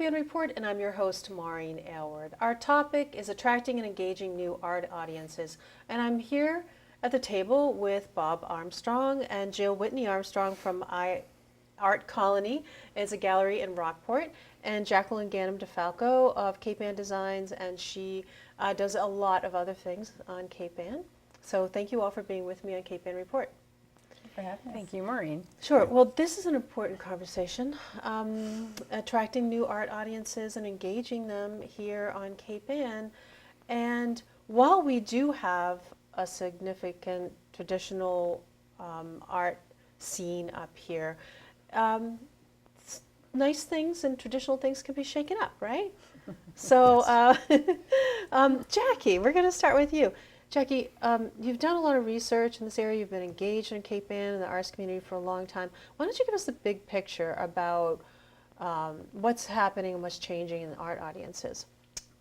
Cape Ann Report, and I'm your host, Maureen Aylward. Our topic is attracting and engaging new art audiences, and I'm here at the table with Bob Armstrong and Whitney Armstrong from iartcolony. It's a gallery in Rockport, and Jaqueline Ganim-DeFalco of Cape Ann Designs, and she does a lot of other things on Cape Ann. So thank you all for being with me on Cape Ann Report. Thank you, Maureen. Sure. Well, this is an important conversation, attracting new art audiences and engaging them here on Cape Ann. And while we do have a significant traditional art scene up here, nice things and traditional things can be shaken up, right? So, Jackie, we're going to start with you. Jackie, you've done a lot of research in this area. You've been engaged in Cape Ann and the arts community for a long time. Why don't you give us the big picture about what's happening and what's changing in the art audiences?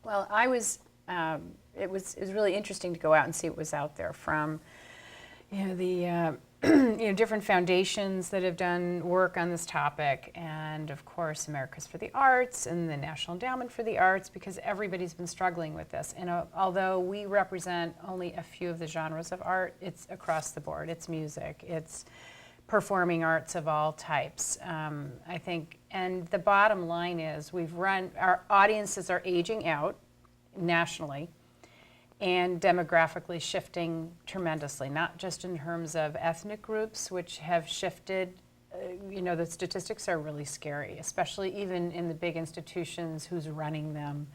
Well, it was really interesting to go out and see what was out there from, the different foundations that have done work on this topic, and of course America's for the Arts and the National Endowment for the Arts, because everybody's been struggling with this. And although we represent only a few of the genres of art, it's across the board. It's music, it's performing arts of all types, I think. And the bottom line is our audiences are aging out nationally and demographically shifting tremendously, not just in terms of ethnic groups, which have shifted. The statistics are really scary, especially even in the big institutions who's running them.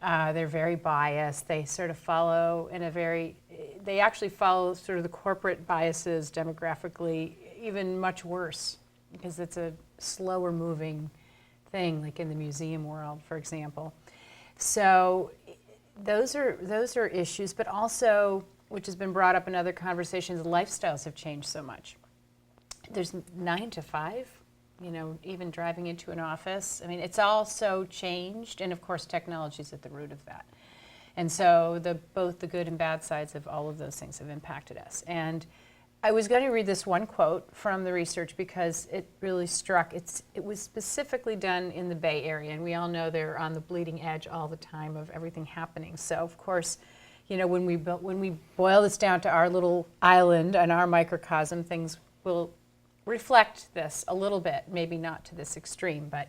They're very biased. They sort of follow they actually follow sort of the corporate biases demographically, even much worse, because it's a slower moving thing, like in the museum world, for example. So those are issues, but also, which has been brought up in other conversations, lifestyles have changed so much. There's 9 to 5, even driving into an office. I mean, it's all so changed, and of course technology is at the root of that. And so both the good and bad sides of all of those things have impacted us. And I was going to read this one quote from the research because it really struck. It was specifically done in the Bay Area, and we all know they're on the bleeding edge all the time of everything happening. So of course, when we boil this down to our little island and our microcosm, things will reflect this a little bit, maybe not to this extreme, but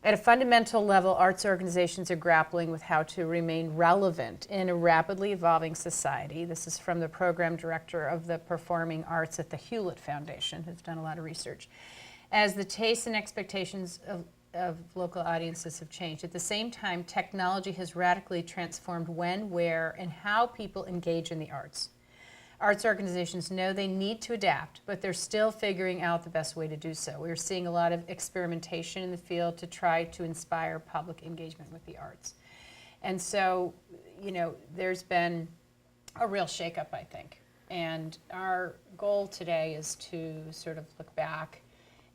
at a fundamental level, arts organizations are grappling with how to remain relevant in a rapidly evolving society. This is from the program director of the performing arts at the Hewlett Foundation, who's done a lot of research. As the tastes and expectations of local audiences have changed. At the same time, technology has radically transformed when, where, and how people engage in the arts. Arts organizations know they need to adapt, but they're still figuring out the best way to do so. We're seeing a lot of experimentation in the field to try to inspire public engagement with the arts. And so, there's been a real shakeup, I think. And our goal today is to sort of look back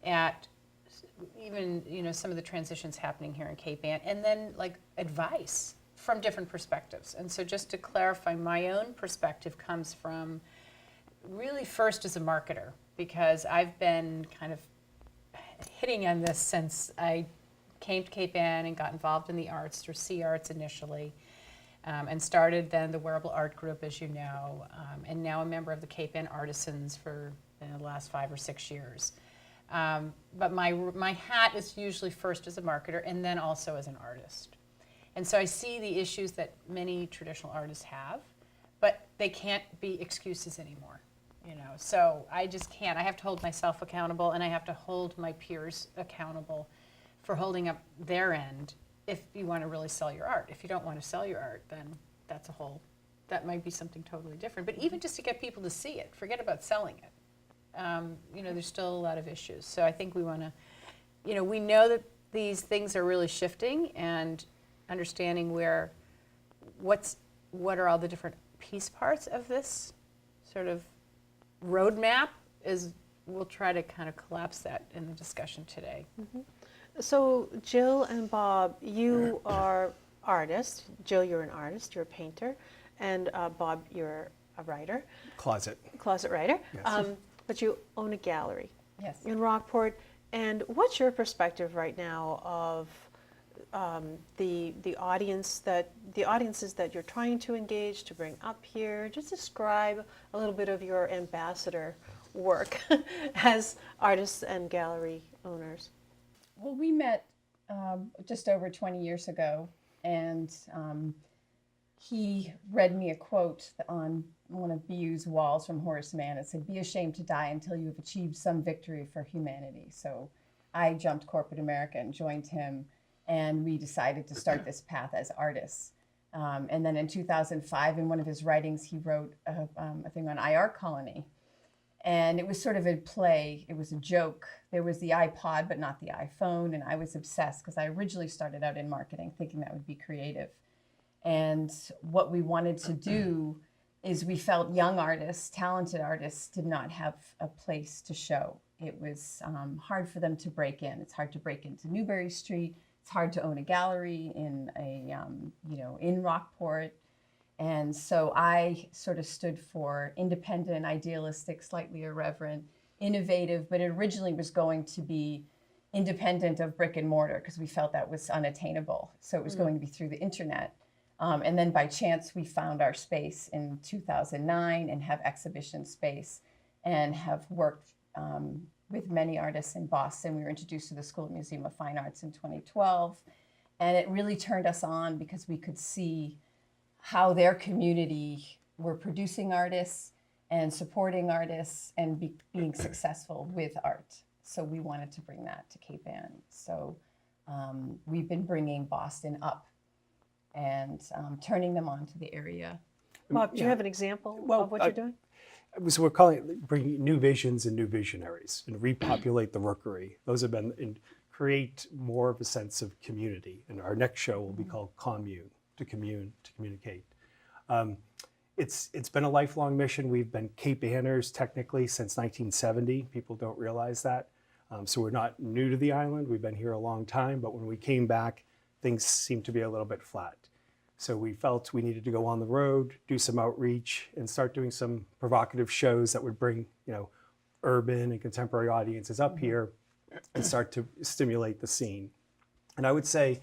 at even, some of the transitions happening here in Cape Ann, and then advice from different perspectives. And so just to clarify, my own perspective comes from really first as a marketer, because I've been kind of hitting on this since I came to Cape Ann and got involved in the arts through Sea Arts initially, and started then the Wearable Art Group, as you know, and now a member of the Cape Ann Artisans for the last 5 or 6 years. But my hat is usually first as a marketer and then also as an artist. And so I see the issues that many traditional artists have, but they can't be excuses anymore, So I just can't. I have to hold myself accountable, and I have to hold my peers accountable for holding up their end if you want to really sell your art. If you don't want to sell your art, then that might be something totally different. But even just to get people to see it, forget about selling it. There's still a lot of issues. So I think we want to, we know that these things are really shifting, and understanding what are all the different piece parts of this sort of roadmap we'll try to kind of collapse that in the discussion today. Mm-hmm. So Jill and Bob, you are artists. Jill, you're an artist, you're a painter, and Bob, you're a writer. Closet writer. Yes. But you own a gallery. Yes. In Rockport. And what's your perspective right now of the audiences that you're trying to engage, to bring up here. Just describe a little bit of your ambassador work as artists and gallery owners. Well, we met just over 20 years ago, and he read me a quote on one of BU's walls from Horace Mann. It said, "Be ashamed to die until you have achieved some victory for humanity." So I jumped corporate America and joined him, and we decided to start this path as artists. And then in 2005, in one of his writings, he wrote a thing on iartcolony. And it was sort of a play. It was a joke. There was the iPod, but not the iPhone. And I was obsessed because I originally started out in marketing thinking that would be creative. And what we wanted to do is we felt young artists, talented artists, did not have a place to show. It was hard for them to break in. It's hard to break into Newbury Street. It's hard to own a gallery in in Rockport. And so I sort of stood for independent, idealistic, slightly irreverent, innovative, but it originally was going to be independent of brick and mortar because we felt that was unattainable. So it was going to be through the internet. And then by chance, we found our space in 2009 and have exhibition space and have worked with many artists in Boston. We were introduced to the School of Museum of Fine Arts in 2012. And it really turned us on because we could see how their community were producing artists and supporting artists and being successful with art. So we wanted to bring that to Cape Ann. So we've been bringing Boston up and turning them on to the area. Bob, do you have an example of what you're doing? So we're calling it bringing new visions and new visionaries and repopulate the Rookery. Those have been, and create more of a sense of community. And our next show will be called Commune, to communicate. It's been a lifelong mission. We've been Cape Anners technically since 1970. People don't realize that. So we're not new to the island. We've been here a long time, but when we came back, things seemed to be a little bit flat. So we felt we needed to go on the road, do some outreach, and start doing some provocative shows that would bring, urban and contemporary audiences up here and start to stimulate the scene. And I would say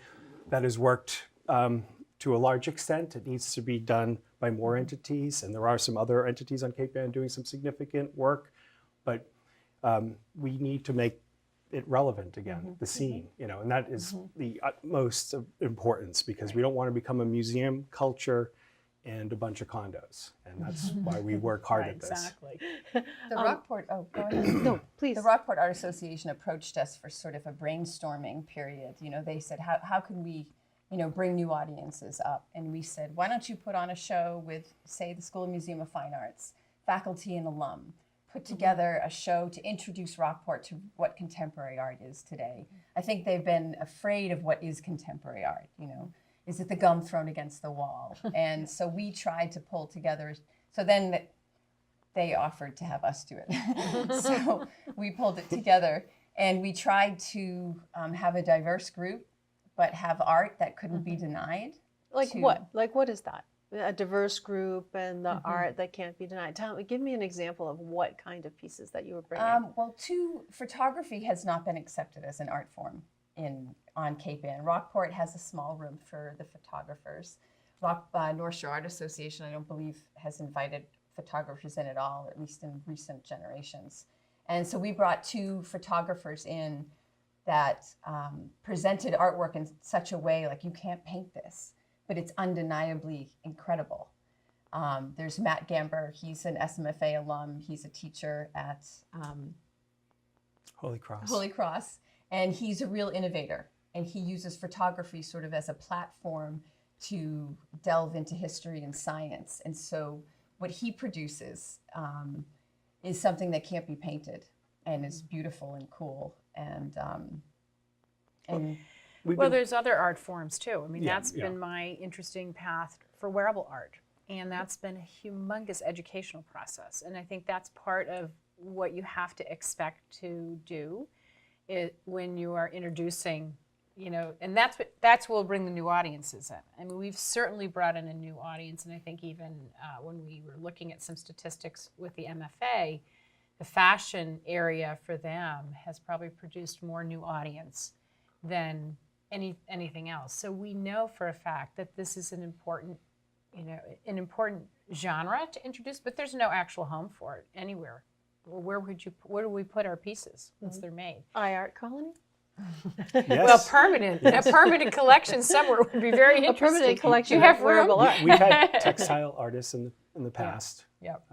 that has worked to a large extent. It needs to be done by more entities, and there are some other entities on Cape Ann doing some significant work, but we need to make it relevant again, the scene, and that is the utmost of importance because we don't want to become a museum culture and a bunch of condos, and that's why we work hard at this. Exactly. The Rockport, go ahead. No, please. The Rockport Art Association approached us for sort of a brainstorming period. They said, how can we, bring new audiences up? And we said, why don't you put on a show with, say, the School of Museum of Fine Arts, faculty and alum, put together a show to introduce Rockport to what contemporary art is today. I think they've been afraid of what is contemporary art, Is it the gum thrown against the wall? And so we tried to pull together, so then they offered to have us do it. So we pulled it together and we tried to have a diverse group, but have art that couldn't be denied. What? Like what is that? A diverse group and the art that can't be denied. Give me an example of what kind of pieces that you were bringing. Photography has not been accepted as an art form on Cape Ann. Rockport has a small room for the photographers. North Shore Art Association, I don't believe, has invited photographers in at all, at least in recent generations. And so we brought 2 photographers in that presented artwork in such a way like, you can't paint this, but it's undeniably incredible. There's Matt Gamber. He's an SMFA alum. He's a teacher at Holy Cross. Holy Cross. And he's a real innovator. And he uses photography sort of as a platform to delve into history and science. And so what he produces is something that can't be painted and is beautiful and cool. And Well, there's other art forms too. I mean, that's been my interesting path for wearable art. And that's been a humongous educational process. And I think that's part of what you have to expect to do when you are introducing, and that's what will bring the new audiences in. I mean, we've certainly brought in a new audience. And I think even when we were looking at some statistics with the MFA, the fashion area for them has probably produced more new audience than anything else. So we know for a fact that this is an important, an important genre to introduce, but there's no actual home for it anywhere. Where do we put our pieces once they're made? iArtcolony? Yes. Well, a permanent collection somewhere would be very interesting. A permanent collection Do you have of wearable room? art. We've had textile artists in the past. Yep.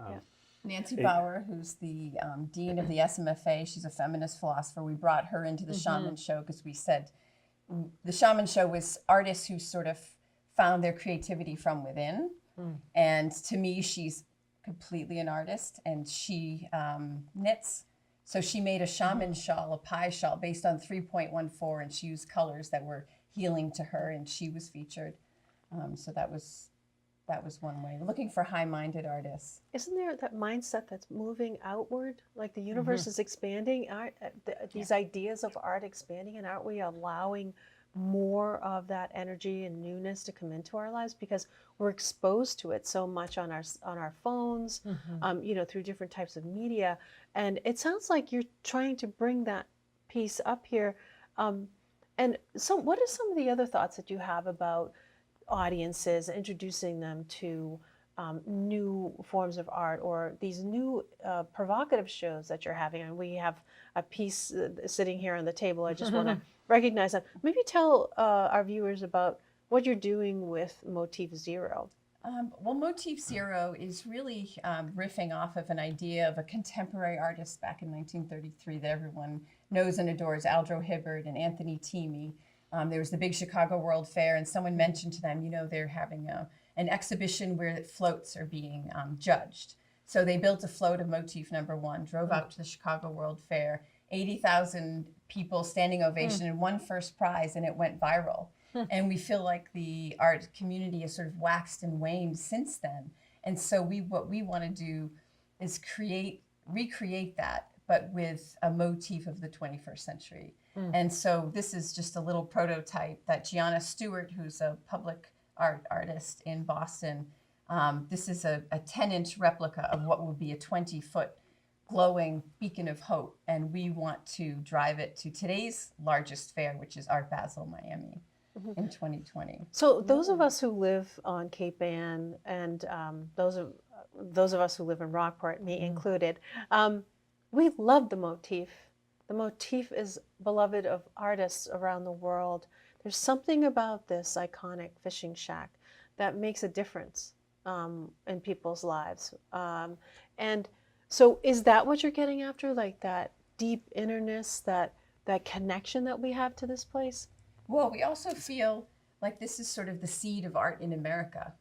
Nancy Bauer, who's the dean of the SMFA, she's a feminist philosopher. We brought her into the Shaman Show because we said the Shaman Show was artists who sort of found their creativity from within. And to me, she's completely an artist, and she knits. So she made a shaman shawl, a pie shawl, based on 3.14, and she used colors that were healing to her, and she was featured. So that was one way. We're looking for high-minded artists. Isn't there that mindset that's moving outward? Like the universe is expanding, these ideas of art expanding, and aren't we allowing more of that energy and newness to come into our lives because we're exposed to it so much on our phones, through different types of media. And it sounds like you're trying to bring that piece up here. And so what are some of the other thoughts that you have about audiences, introducing them to new forms of art or these new provocative shows that you're having? And we have a piece sitting here on the table. I just want to recognize that. Maybe tell our viewers about what you're doing with Motif Zero. Well, Motif Zero is really riffing off of an idea of a contemporary artist back in 1933 that everyone knows and adores, Aldro Hibbard and Anthony Teamy. There was the big Chicago World Fair, and someone mentioned to them, they're having an exhibition where floats are being judged. So they built a float of Motif number 1, drove out to the Chicago World Fair, 80,000 people, standing ovation, and won first prize, and it went viral. And we feel like the art community has sort of waxed and waned since then. And so what we want to do is recreate that, but with a motif of the 21st century. And so this is just a little prototype that Gianna Stewart, who's a public art artist in Boston, this is a 10-inch replica of what will be a 20-foot glowing beacon of hope. And we want to drive it to today's largest fair, which is Art Basel, Miami, in 2020. So those of us who live on Cape Ann and those of us who live in Rockport, me included, we love the motif. The motif is beloved of artists around the world. There's something about this iconic fishing shack that makes a difference in people's lives. And so is that what you're getting after, like that deep innerness, that connection that we have to this place? Well, we also feel like this is sort of the seed of art in America.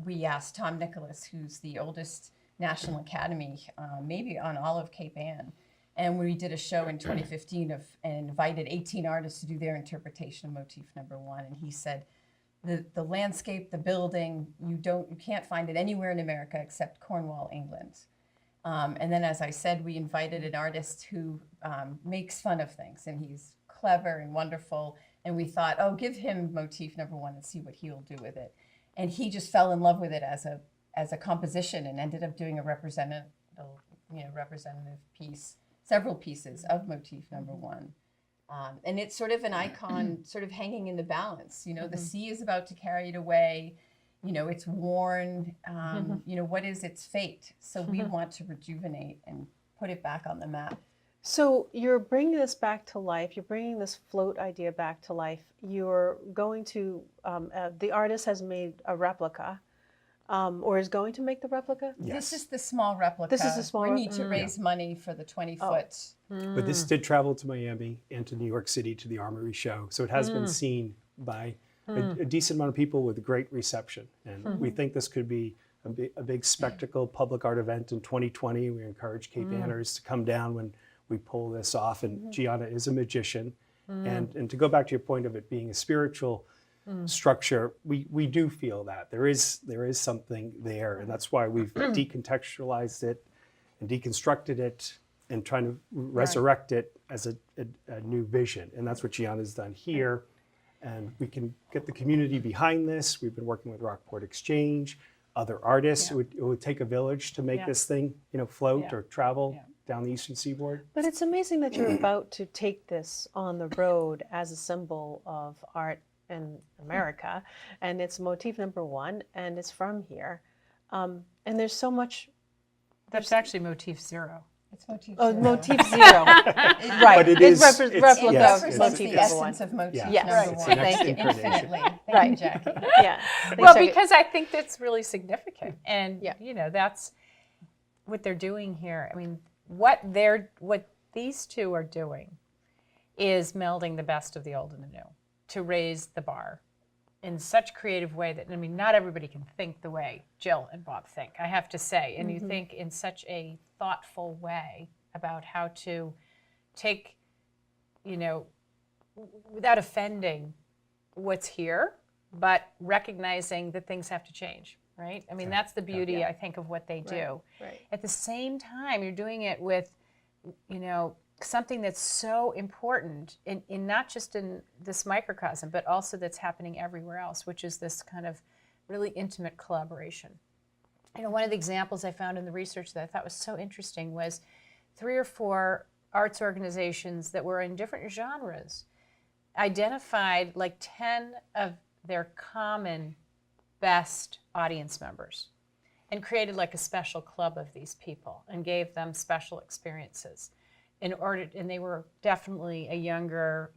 We asked Tom Nicholas, who's the oldest National Academy, maybe on all of Cape Ann, and we did a show in 2015 and invited 18 artists to do their interpretation of Motif number 1. And he said, the landscape, the building, you can't find it anywhere in America except Cornwall, England. And then, as I said, we invited an artist who makes fun of things, and he's clever and wonderful. And we thought, give him Motif number 1 and see what he'll do with it. And he just fell in love with it as a composition and ended up doing a representative piece, several pieces of Motif number 1. And it's sort of an icon, sort of hanging in the balance. The sea is about to carry it away. It's worn. What is its fate? So we want to rejuvenate and put it back on the map. So you're bringing this back to life. You're bringing this float idea back to life. You're going to, the artist has made a replica, or is going to make the replica? Yes. This is the small replica. This is the small. We need to raise money for the 20-foot. But this did travel to Miami and to New York City to the Armory show. So it has been seen by a decent amount of people with a great reception. And we think this could be a big spectacle public art event in 2020. We encourage Cape Anners to come down when we pull this off. And Gianna is a magician. And to go back to your point of it being a spiritual structure, we do feel that there is something there. And that's why we've decontextualized it and deconstructed it and trying to resurrect it as a new vision. And that's what Gianna's done here. And we can get the community behind this. We've been working with Rockport Exchange, other artists. It would take a village to make this thing, float or travel down the eastern seaboard. But it's amazing that you're about to take this on the road as a symbol of art in America, and it's motif number 1, and it's from here. And there's so much. That's actually motif 0. It's motif Oh, zero. motif 0. Right. But it is- represents it's- It yes, motif represents the number 1. essence of motif Yeah, number Yes. it's one. the next Thank you. incarnation. Infinitely. Thank Right. you, Jackie. Yeah. Well, Thanks, because I think that's really significant, and Yeah. that's what they're doing here. I mean, what these two are doing is melding the best of the old and the new to raise the bar in such a creative way that, I mean, not everybody can think the way Jill and Bob think, I have to say. And you think in such a thoughtful way about how to take, without offending what's here, but recognizing that things have to change, right? I mean, that's the beauty, I think, of what they do. Right. At the same time, you're doing it with, something that's so important in not just in this microcosm, but also that's happening everywhere else, which is this kind of really intimate collaboration. One of the examples I found in the research that I thought was so interesting was 3 or 4 arts organizations that were in different genres identified like 10 of their common best audience members and created like a special club of these people and gave them special experiences. And they were definitely a younger,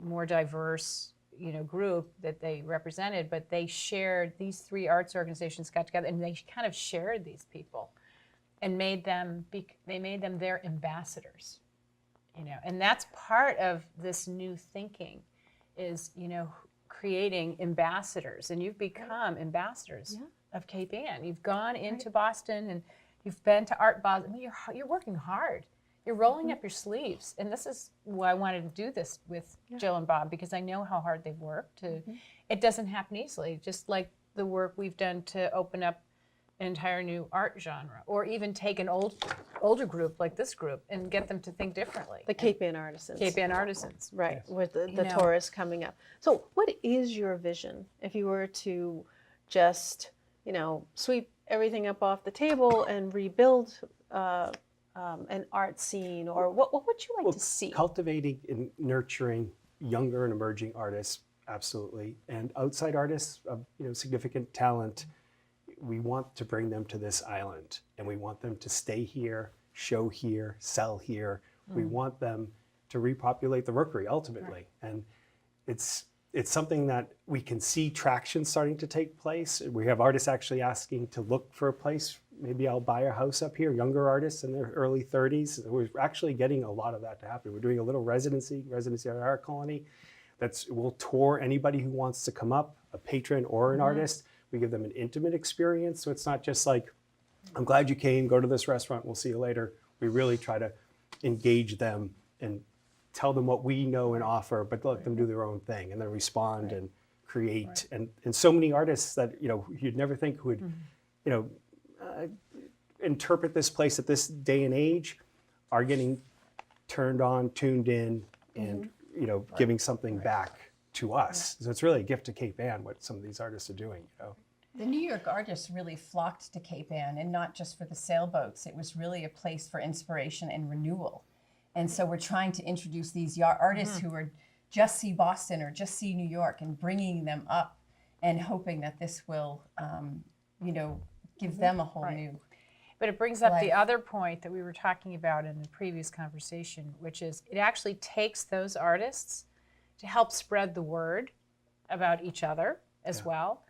more diverse, group that they represented, but they shared, these 3 arts organizations got together and they kind of shared these people and made them their ambassadors, and that's part of this new thinking is, creating ambassadors, and you've become ambassadors of Cape Ann. You've gone into Boston and you've been to Art Basel. I mean, you're working hard. You're rolling up your sleeves, and this is why I wanted to do this with Jill and Bob, because I know how hard they've worked. It doesn't happen easily, just like the work we've done to open up an entire new art genre, or even take an older group like this group and get them to think differently. The Cape Ann Artisans. Cape Ann Artisans. Right, with the know. tourists coming up. So what is your vision if you were to just, sweep everything up off the table and rebuild an art scene, or what would you like to see? Cultivating and nurturing younger and emerging artists, absolutely, and outside artists of significant talent. We want to bring them to this island, and we want them to stay here, show here, sell here. We want them to repopulate the Rookery ultimately, and it's something that we can see traction starting to take place. We have artists actually asking to look for a place. Maybe I'll buy a house up here, younger artists in their early 30s. We're actually getting a lot of that to happen. We're doing a little residency at Art Colony. We'll tour anybody who wants to come up, a patron or an artist. We give them an intimate experience. So it's not just like, I'm glad you came, go to this restaurant, we'll see you later. We really try to engage them and tell them what we know and offer, but let them do their own thing and then respond and create. And so many artists that, you'd never think would, interpret this place at this day and age are getting turned on, tuned in, and, giving something back to us. So it's really a gift to Cape Ann, what some of these artists are doing, The New York artists really flocked to Cape Ann, and not just for the sailboats. It was really a place for inspiration and renewal. And so we're trying to introduce these artists who are just see Boston or just see New York, and bringing them up and hoping that this will, give them a whole new. But it brings up the Life. other point that we were talking about in the previous conversation, which is it actually takes those artists to help spread the word about each other as well.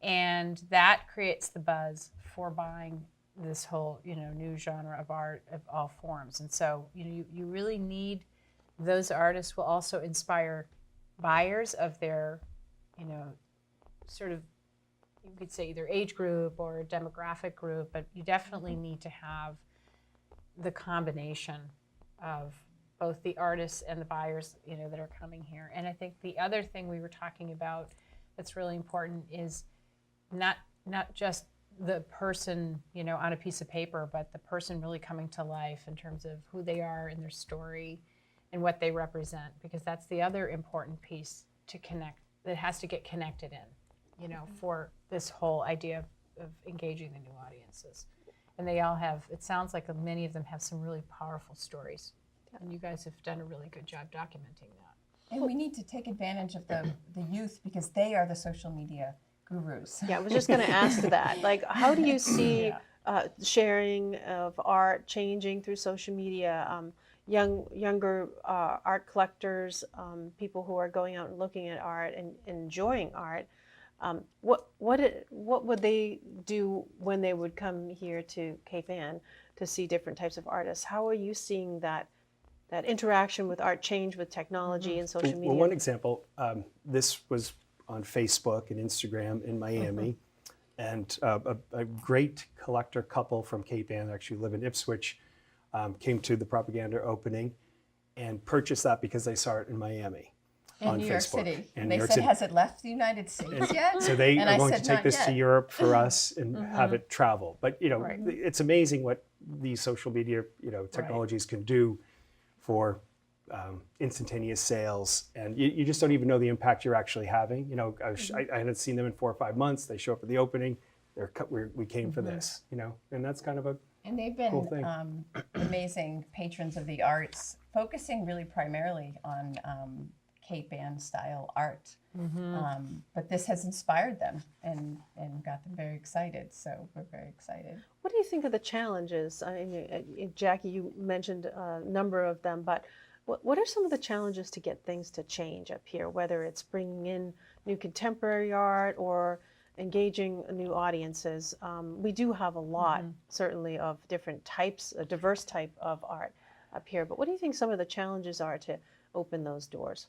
And that creates the buzz for buying this whole, new genre of art of all forms. And so, you really need, those artists will also inspire buyers of their, sort of, you could say either age group or demographic group, but you definitely need to have the combination of both the artists and the buyers, that are coming here. And I think the other thing we were talking about that's really important is not just the person, on a piece of paper, but the person really coming to life in terms of who they are and their story and what they represent, because that's the other important piece to connect, that has to get connected in, for this whole idea of engaging the new audiences. And they all have, it sounds like many of them have some really powerful stories. And you guys have done a really good job documenting that. And we need to take advantage of the youth because they are the social media gurus. Yeah, I was just going to ask that. Like, how do you see Yeah. sharing of art changing through social media? Younger art collectors, people who are going out and looking at art and enjoying art. What would they do when they would come here to Cape Ann to see different types of artists? How are you seeing that interaction with art change with technology and social media? Well, one example, this was on Facebook and Instagram in Miami, and a great collector couple from Cape Ann, actually live in Ipswich, came to the propaganda opening and purchased that because they saw it in Miami. In on New York Facebook. City. In And New they York said, City. has it left the United States yet? So they And are I going said, to take "Not this to yet." Europe for us and have it travel. But you know, Right. it's amazing what these social media technologies can do for instantaneous sales, and you just don't even know the impact you're actually having. You know, I hadn't seen them in 4 or 5 months. They show up at the opening. We came for this. You know, and that's kind of a And they've Cool been thing. amazing patrons of the arts, focusing really primarily on Cape Ann style art. But this has inspired them and got them very excited. So we're very excited. What do you think of the challenges? I mean, Jackie, you mentioned a number of them, but what are some of the challenges to get things to change up here, whether it's bringing in new contemporary art or engaging new audiences? We do have a lot, certainly, of different types, a diverse type of art up here, but what do you think some of the challenges are to open those doors?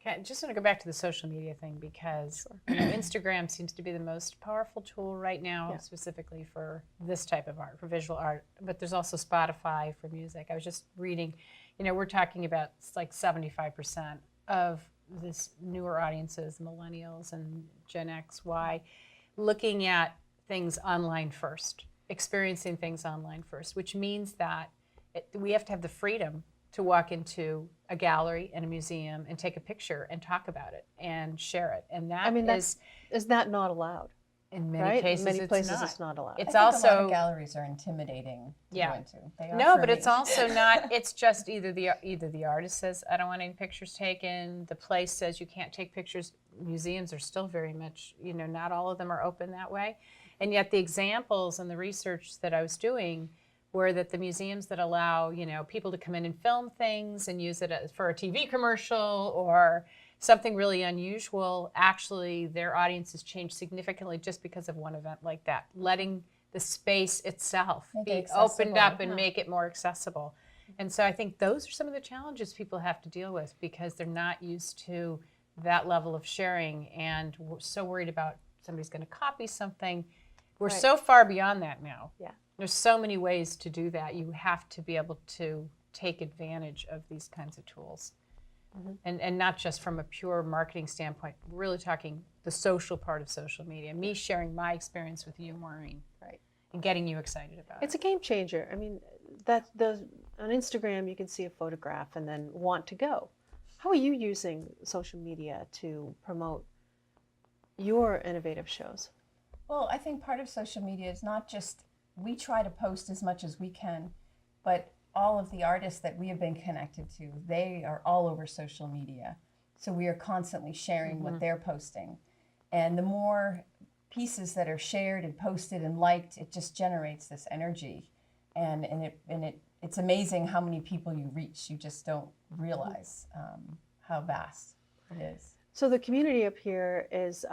Okay, I just want to go back to the social media thing because Instagram seems to be the most powerful tool right now, specifically for this type of art, for visual art. But there's also Spotify for music. I was just reading, we're talking about like 75% of this newer audiences, millennials and Gen X, Y, looking at things online first, experiencing things online first, which means that we have to have the freedom to walk into a gallery and a museum and take a picture and talk about it and share it. And that is that not allowed? in many Right? cases, In many places not. it's not allowed. It's I think a lot also of galleries are intimidating to Yeah. go into. They are no, for but me. it's also not. It's just either the artist says I don't want any pictures taken. The place says you can't take pictures. Museums are still very much, not all of them are open that way, and yet the examples and the research that I was doing were that the museums that allow people to come in and film things and use it for a TV commercial or something really unusual, actually their audiences change significantly just because of one event like that, letting the space itself Make be it opened up accessible. and make it more accessible. And so I think those are some of the challenges people have to deal with because they're not used to that level of sharing and we're so worried about somebody's going to copy something. We're Right. so far beyond that now. Yeah. There's so many ways to do that. You have to be able to take advantage of these kinds of tools. And not just from a pure marketing standpoint, we're really talking the social part of social media, me sharing my experience with you, Maureen, Right. and getting you excited about It's it. a game changer. I mean, on Instagram you can see a photograph and then want to go. How are you using social media to promote your innovative shows? Well, I think part of social media is not just, we try to post as much as we can, but all of the artists that we have been connected to, they are all over social media. So we are constantly sharing what they're posting. And the more pieces that are shared and posted and liked, it just generates this energy. And it's amazing how many people you reach. You just don't realize how vast it is. So the community up here is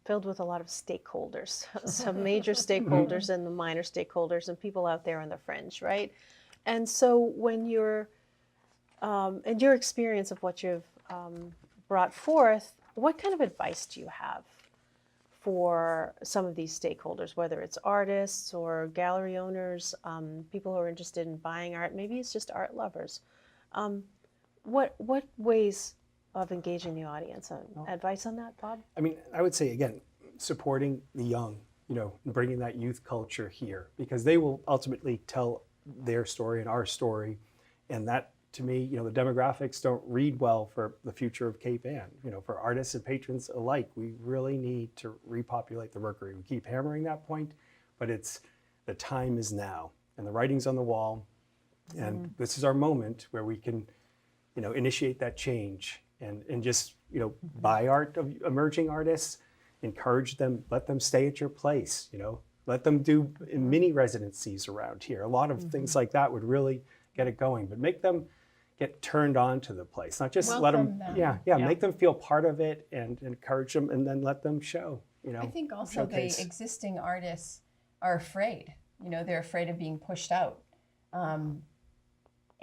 filled with a lot of stakeholders, some major stakeholders and the minor stakeholders and people out there on the fringe, right? And so when you're, in your experience of what you've brought forth, what kind of advice do you have for some of these stakeholders, whether it's artists or gallery owners, people who are interested in buying art, maybe it's just art lovers. What ways of engaging the audience? Advice on that, Bob? I mean, I would say, again, supporting the young, and bringing that youth culture here, because they will ultimately tell their story and our story. And that, to me, the demographics don't read well for the future of Cape Ann. For artists and patrons alike, we really need to repopulate the Mercury. We keep hammering that point, but it's the time is now, and the writing's on the wall, and this is our moment where we can, initiate that change and just, buy art of emerging artists, encourage them, let them stay at your place, let them do mini residencies around here. A lot of things like that would really get it going, but make them get turned on to the place, not just let Welcome them, them. make them feel part of it and encourage them, and then let them show, I think also showcase. the existing artists are afraid. They're afraid of being pushed out.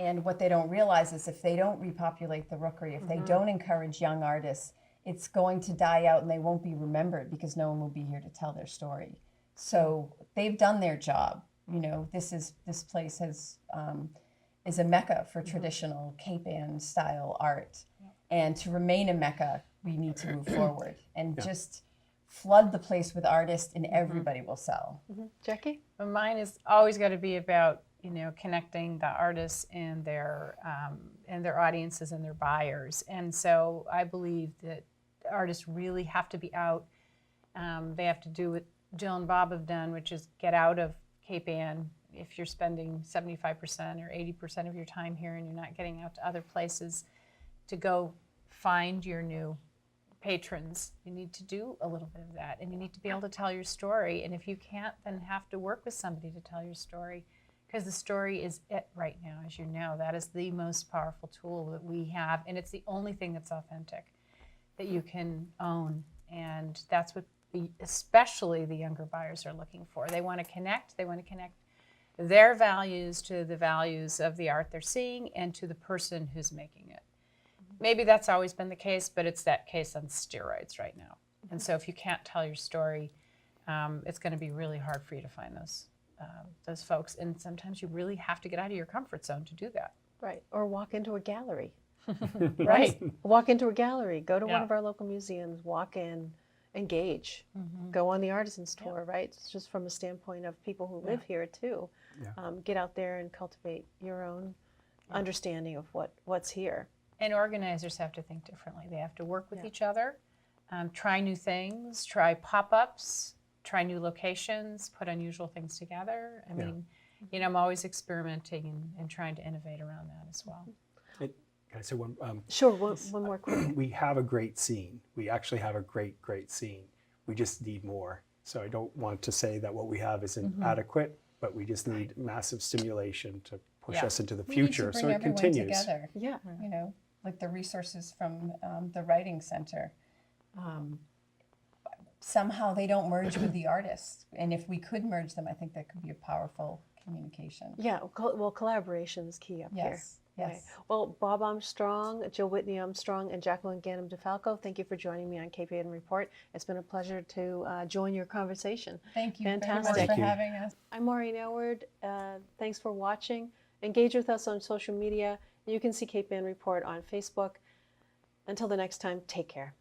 And what they don't realize is if they don't repopulate the Rookery, if they don't encourage young artists, it's going to die out and they won't be remembered because no one will be here to tell their story. So they've done their job. This place is a mecca for traditional Cape Ann style art. And to remain a mecca, we need to move forward and just flood the place with artists and everybody will sell. Jackie? But mine has always got to be about connecting the artists and their audiences and their buyers. And so I believe that artists really have to be out. They have to do what Jill and Bob have done, which is get out of Cape Ann. If you're spending 75% or 80% of your time here and you're not getting out to other places to go find your new patrons, you need to do a little bit of that, and you need to be able to tell your story. And if you can't, then have to work with somebody to tell your story, because the story is it right now. As you know, that is the most powerful tool that we have, and it's the only thing that's authentic that you can own. And that's what especially the younger buyers are looking for. They want to connect. They want to connect their values to the values of the art they're seeing and to the person who's making it. Maybe that's always been the case, but it's that case on steroids right now. And so if you can't tell your story, it's going to be really hard for you to find those folks. And sometimes you really have to get out of your comfort zone to do that. Right. Or walk into a gallery. Right. Walk into a gallery. Go to one Yeah. of our local museums. Walk in. Engage. Go on the artisans tour. Right. It's just from a standpoint of people who live here too. Yeah. Get out there and cultivate your own understanding of what's here. And organizers have to think differently. They have to work with each other, try new things, try pop-ups, try new locations, put unusual things together. I mean, I'm always experimenting and trying to innovate around that as well. Can I say one? Sure. One more quick. We have a great scene. We actually have a great scene. We just need more. So I don't want to say that what we have isn't adequate, but we just need massive stimulation to push us into the future, so it continues. Together. Yeah. Like the resources from the Writing Center. Somehow they don't merge with the artists. And if we could merge them, I think that could be a powerful communication. Yeah. Well, collaboration is key up here. Yes. Yes. Right. Well, Bob Armstrong, Jill Whitney Armstrong, and Jaqueline Ganim-DeFalco, thank you for joining me on Cape Ann Report. It's been a pleasure to join your conversation. Thank you Fantastic. very much for Thank you. having us. I'm Maureen Aylward. Thanks for watching. Engage with us on social media. You can see Cape Ann Report on Facebook. Until the next time, take care.